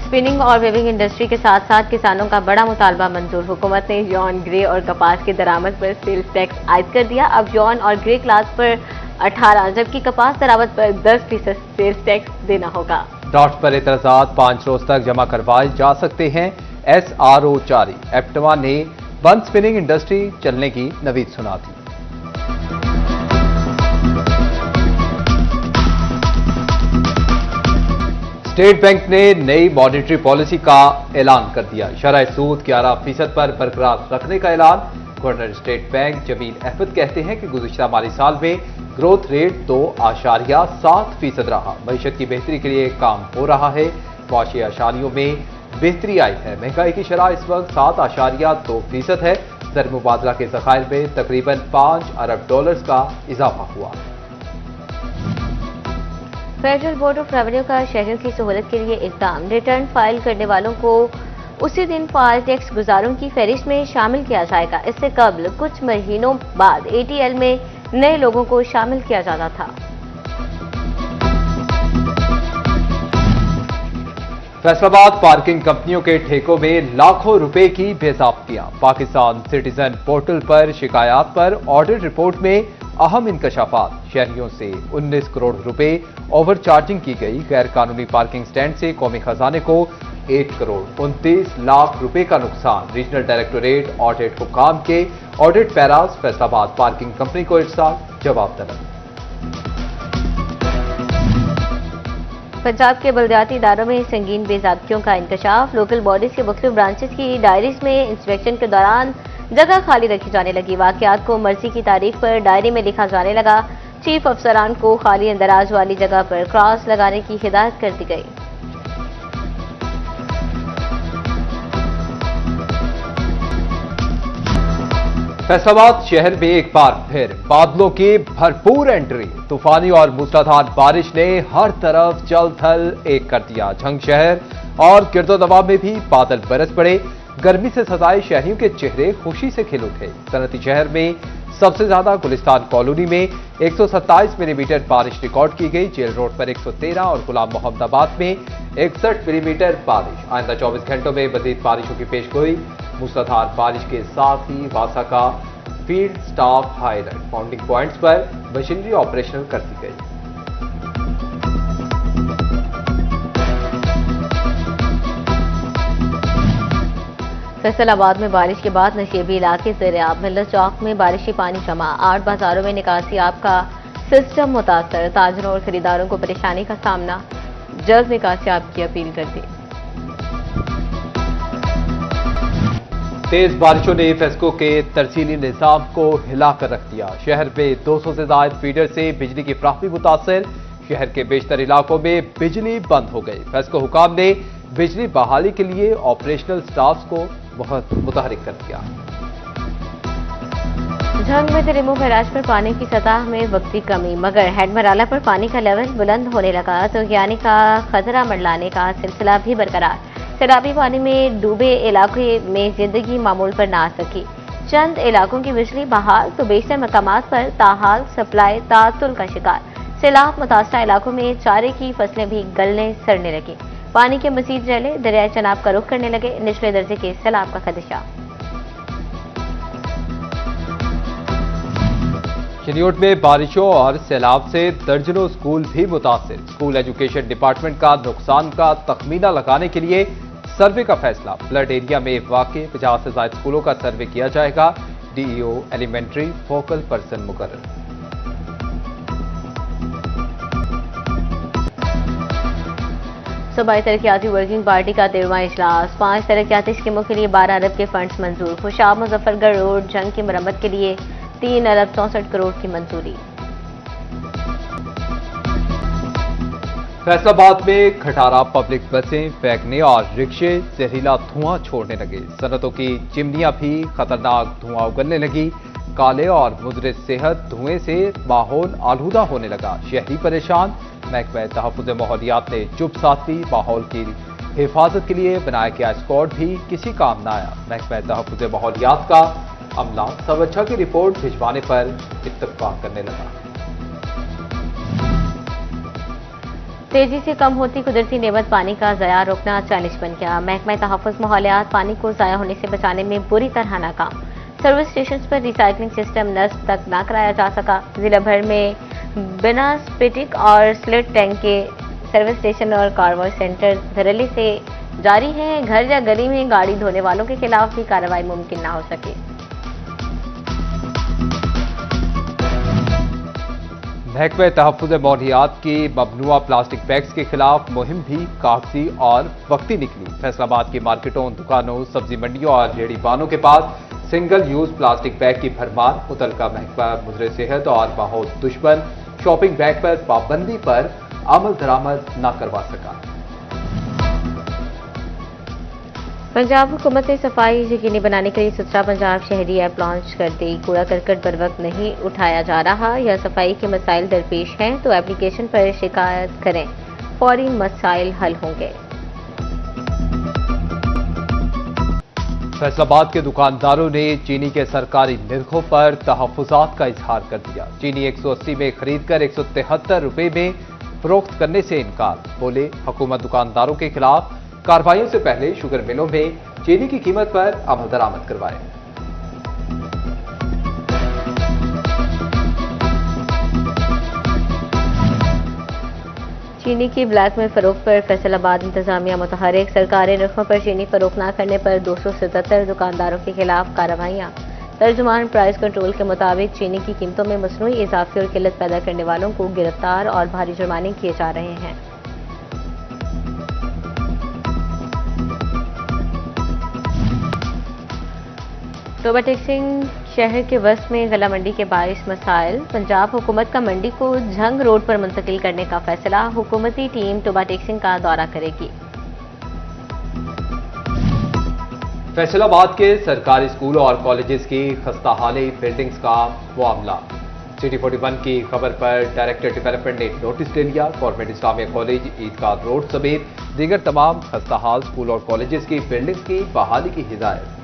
Spinning और waving industry के साथ साथ किसानों का बड़ा मुतालबा मंजूर। हुकूमत ने यौन, ग्रे और कपास की दरामद पर सेल्स टैक्स आयद कर दिया। अब यौन और ग्रे क्लास पर 18 जबकि कपास दरामद पर 10% सेल्स टैक्स देना होगा। ड्राफ्ट पर एतराजात 5 रोज तक जमा करवाए जा सकते हैं। SRO जारी। एप्टवा ने बंद स्पिनिंग इंडस्ट्री चलने की नवीद सुना दी। स्टेट बैंक ने नई मॉनेटरी पॉलिसी का ऐलान कर दिया। शरह सूद 11% पर बरकरार रखने का ऐलान। Governor state bank Jameel Ahmed कहते हैं कि गुज़िश्ता माली साल में ग्रोथ रेट 2.7% रहा। मईशत की बेहतरी के लिए काम हो रहा है। मुआशी आशारियों में बेहतरी आई है। महंगाई की शरह इस वक्त 7.2% है। ज़र मुबादला के ज़खायर में तकरीबन $5 अरब का इजाफा हुआ। फेडरल बोर्ड ऑफ रेवेन्यू का शहरियों की सहूलत के लिए इकदाम। रिटर्न फाइल करने वालों को उसी दिन फाल टैक्स गुजारों की फहरिस्त में शामिल किया जाएगा। इससे कबल कुछ महीनों बाद ATL में नए लोगों को शामिल किया जाता था। फैसलाबाद पार्किंग कंपनियों के ठेकों में लाखों रुपए की बेज़ाब्तियां। पाकिस्तान सिटीजन पोर्टल पर शिकायत पर ऑडिट रिपोर्ट में अहम इंकशाफात। शहरियों से 19 करोड़ रुपए ओवर चार्जिंग की गई। गैर कानूनी पार्किंग स्टैंड से कौमी खजाने को 1 करोड़ 29 लाख रुपए का नुकसान। रीजनल डायरेक्टोरेट ऑडिट हुकाम के audit paras. Faisalabad parking company को इरसाल जवाब तलब। पंजाब के बल्दियाती इदारों में संगीन बेज़ाब्तियों का इंकशाफ। लोकल बॉडीज के मुख्तलिफ ब्रांचेस की डायरीज में इंस्पेक्शन के दौरान जगह खाली रखी जाने लगी। वाकयात को मर्जी की तारीख पर डायरी में लिखा जाने लगा। चीफ अफसरान को खाली अंदराज वाली जगह पर क्रॉस लगाने की हिदायत कर दी गई। फैसलाबाद शहर में एक बार फिर बादलों की भरपूर एंट्री। तूफानी और मूसलाधार बारिश ने हर तरफ जल थल एक कर दिया। झंग शहर और गिरदोनवा में भी बादल बरस पड़े। गर्मी से सताए शहरियों के चेहरे खुशी से खिल उठे। सनती शहर में सबसे ज्यादा गुलिस्तान कॉलोनी में 127 मिलीमीटर बारिश रिकॉर्ड की गई। जेल रोड पर 113 और गुलाम मोहम्मदाबाद में 61 मिलीमीटर बारिश। आइंदा 24 घंटों में मजीद बारिशों की पेशगोई। मूसलाधार बारिश के साथ ही वासा का field staff high alert. Mounting points पर मशीनरी ऑपरेशनल कर दी गई। फैसलाबाद में बारिश के बाद नशेबी इलाके ज़ेर-ए-आब। मिल्लत चौक में बारिशी पानी जमा। 8 बाजारों में निकासी आब का सिस्टम मुतासर। ताजरों और खरीदारों को परेशानी का सामना। जल्द निकासी आब की अपील कर दी। तेज बारिशों ने फेस्को के तरसीली निजाम को हिलाकर रख दिया। शहर में 200 से ज्यादा फीडर से बिजली की फ्राहमी मुतासर। शहर के बेशतर इलाकों में बिजली बंद हो गई। फेस्को हुकाम ने बिजली बहाली के लिए ऑपरेशनल स्टाफ को मुतहरिक कर दिया। झंग में तिरिमो बैराज पर पानी की सतह में वक्ती कमी, मगर हेडमराला पर पानी का लेवल बुलंद होने लगा तो यानी का खतरा मंडलाने का सिलसिला भी बरकरार। सैलाबी पानी में डूबे इलाके में जिंदगी मामूल पर ना आ सकी। चंद इलाकों की बिजली बहाल तो बेशतर मकामात पर ताहाल सप्लाई तातुल का शिकार। सैलाब मुतासरा इलाकों में चारे की फसलें भी गलने सड़ने लगी। पानी के मजीद रैले दरियाए चनाब का रुख करने लगे। निचले दर्जे के सैलाब का खदशा। चिनियोट में बारिशों और सैलाब से दर्जनों स्कूल भी मुतासिर। स्कूल एजुकेशन डिपार्टमेंट का नुकसान का तखमीना लगाने के लिए सर्वे का फैसला। फ्लड एरिया में वाक़ 50 से ज्यादा स्कूलों का सर्वे किया जाएगा। DEO एलिमेंट्री फोकल पर्सन मुकर्रर। सूबाई तरक्याती वर्किंग पार्टी का 13वां इजलास। 5 तरक्याती स्कीमों के लिए 12 अरब के फंड्स मंजूर। खुशाब मुजफ्फरगढ़ रोड जंग की मरम्मत के लिए 3 अरब 64 करोड़ की मंजूरी। फैसलाबाद में खटारा पब्लिक बसें फेंकने और रिक्शे जहरीला धुआं छोड़ने लगे। सनतों की चिमनियां भी खतरनाक धुआं उगलने लगी। काले और मुजरिस सेहत धुएं से माहौल आलूदा होने लगा। शहरी परेशान। महकमा तहफ़्फ़ुज़ माहौलियात ने चुप साथ दी। माहौल की हिफाजत के लिए बनाया गया स्क्वाड भी किसी काम न आया। महकमा तहफ़्फ़ुज़ माहौलियात का अमला सवच्छा की रिपोर्ट भिजवाने पर इत्तफाक करने लगा। तेजी से कम होती कुदरती नेमत पानी का ज़या रोकना चैलेंज बन गया। महकमा तहफ़्फ़ुज़ माहौलियात पानी को ज़ाया होने से बचाने में बुरी तरह नाकाम। सर्विस स्टेशन पर रिसाइकलिंग सिस्टम नस्ब तक न कराया जा सका। जिला भर में बिना स्पिटिक और स्लिट टैंक के सर्विस स्टेशन और कार वॉश सेंटर धड़ल्ले से जारी है। घर या गली में गाड़ी धोने वालों के खिलाफ भी कार्रवाई मुमकिन न हो सके। महकमे तहफ़्फ़ुज़ माहौलियात की ममनुआ प्लास्टिक बैग्स के खिलाफ मुहिम भी कागजी और वक्ती निकली। फैसलाबाद की मार्केटों, दुकानों, सब्जी मंडियों और रेहड़ी बानों के पास सिंगल यूज प्लास्टिक बैग की भरमार। मुतलका महकमा मुद्रे सेहत और माहौल दुश्मन शॉपिंग बैग पर पाबंदी पर अमल दरामद न करवा सका। पंजाब हुकूमत ने सफाई यकीनी बनाने के लिए स्वच्छता पंजाब शहरी ऐप लॉन्च कर दी। कूड़ा करकट बर वक्त नहीं उठाया जा रहा या सफाई के मसाइल दरपेश हैं तो एप्लीकेशन पर शिकायत करें, फौरी मसाइल हल होंगे। फैसलाबाद के दुकानदारों ने चीनी के सरकारी निर्खों पर तहफ़्फ़ुज़ात का इजहार कर दिया। चीनी 180 में खरीदकर 173 रुपए में फरोख्त करने से इनकार। बोले, हुकूमत दुकानदारों के खिलाफ कार्रवाइयों से पहले शुगर मिलों में चीनी की कीमत पर अमल दरामद करवाए। चीनी की ब्लैक में फरोख्त पर फैसलाबाद इंतजामिया मुतहरिक। सरकारी नरखों पर चीनी फरोख्त न करने पर 277 दुकानदारों के खिलाफ कार्रवाइयां। तर्जुमान प्राइस कंट्रोल के मुताबिक चीनी की कीमतों में मसनूई इजाफे और किल्लत पैदा करने वालों को गिरफ्तार और भारी जुर्माने किए जा रहे हैं। टोबा टेक्सिंग शहर के वस्त में गला मंडी के 22 मसाइल। पंजाब हुकूमत का मंडी को झंग रोड पर मुंतकिल करने का फैसला। हुकूमती टीम टोबा टेक्सिंग का दौरा करेगी। फैसलाबाद के सरकारी स्कूल और कॉलेजेस की खस्ताहाली बिल्डिंग्स का मामला। सिटी 41 की खबर पर डायरेक्टर डेवलपमेंट ने नोटिस ले लिया। गवर्नमेंट इस्लामिया कॉलेज, ईदगाह रोड समेत दीगर तमाम खस्ताहाल स्कूल और कॉलेजेस की बिल्डिंग्स की बहाली की हिदायत।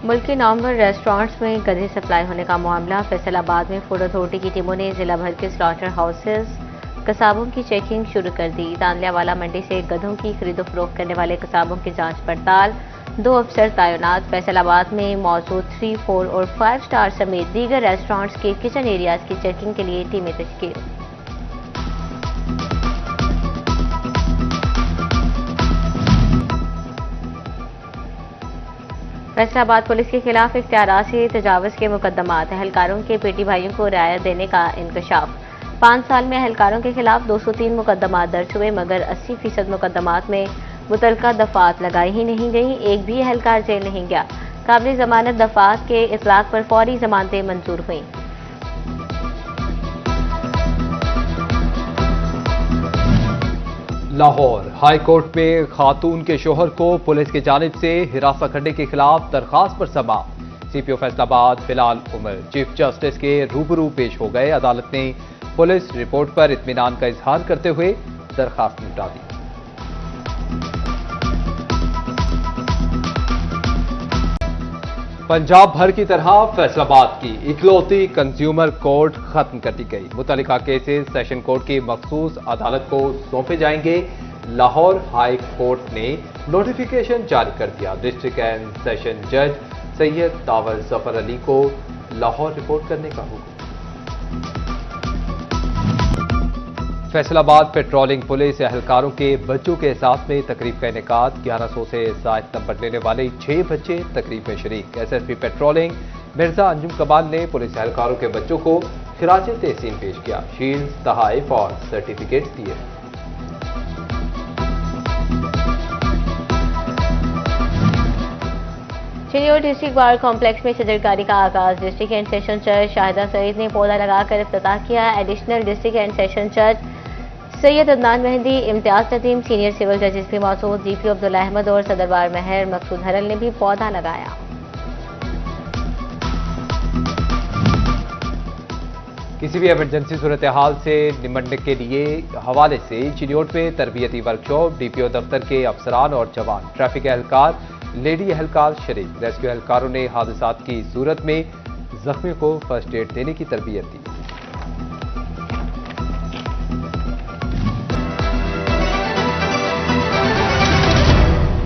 मुल्क के नवंबर रेस्टोरेंट्स में गधे सप्लाई होने का मामला। फैसलाबाद में फूड अथॉरिटी की टीमों ने जिला भर के स्लॉटर हाउसेस, कसाबों की चेकिंग शुरू कर दी। तांलियावाला मंडी से गधों की खरीदो फरोख्त करने वाले कसाबों की जांच पड़ताल। 2 अफसर तैनात। फैसलाबाद में मौजूद 3, 4 और 5 स्टार समेत दीगर रेस्टोरेंट्स के किचन एरियाज की चेकिंग के लिए टीमें तश्कील। फैसलाबाद पुलिस के खिलाफ इख्तियारात से तजावुज़ के मुकदमात। अहलकारों के बेटी भाइयों को रियायत देने का इंकशाफ। 5 साल में अहलकारों के खिलाफ 203 मुकदमात दर्ज हुए, मगर 80% मुकदमात में मुतलका दफात लगाई ही नहीं गई। एक भी अहलकार जेल नहीं गया। काबिल जमानत दफात के इतलाक पर फौरी जमानतें मंजूर हुई। लाहौर हाई कोर्ट में खातून के शोहर को पुलिस की जानिब से हिरासत करने के खिलाफ दरखास्त पर समाअत। CPO Faisalabad Bilal Umar chief justice के रूबरू पेश हो गए। अदालत ने पुलिस रिपोर्ट पर इत्मीनान का इजहार करते हुए दरखास्त निपटा दी। पंजाब भर की तरह फैसलाबाद की इकलौती कंज्यूमर कोर्ट खत्म कर दी गई। मुतल्लिका केसेस सेशन कोर्ट की मखसूस अदालत को सौंपे जाएंगे। लाहौर हाई कोर्ट ने नोटिफिकेशन जारी कर दिया। डिस्ट्रिक्ट एंड सेशन जज सैयद तावर जफर अली को लाहौर रिपोर्ट करने का हुक्म। फैसलाबाद पेट्रोलिंग पुलिस एहलकारों के बच्चों के एहसास में तकरीब का इनेकाद। 1100 से जायद नंबर लेने वाले 6 बच्चे तकरीब में शरीक। एसएसपी पेट्रोलिंग मिर्जा अंजुम कमाल ने पुलिस एहलकारों के बच्चों को खिराज तहसीन पेश किया। शील्ड, तहाइफ और सर्टिफिकेट दिए। चिन्योर डिस्ट्रिक्ट बार कॉम्प्लेक्स में सदरकारी का आगाज। डिस्ट्रिक्ट एंड सेशन जज शाहिदा सईद ने पौधा लगाकर इफ्तिताह किया। एडिशनल डिस्ट्रिक्ट एंड सेशन जज सैयद अदनान मेहंदी, इम्तियाज नदीम, सीनियर सिविल जजेस भी मौजूद। डीपीओ अब्दुल्ला अहमद और सदर बार महर मकसूद हरल ने भी पौधा लगाया। किसी भी इमरजेंसी सूरत हाल से निपटने के लिए हवाले से चिन्योट में तरबियती वर्कशॉप। डीपीओ दफ्तर के अफसरान और जवान, ट्रैफिक एहलकार, लेडी एहलकार शरीक। रेस्क्यू एहलकारों ने हादसात की सूरत में जख्मियों को फर्स्ट एड देने की तरबियत दी।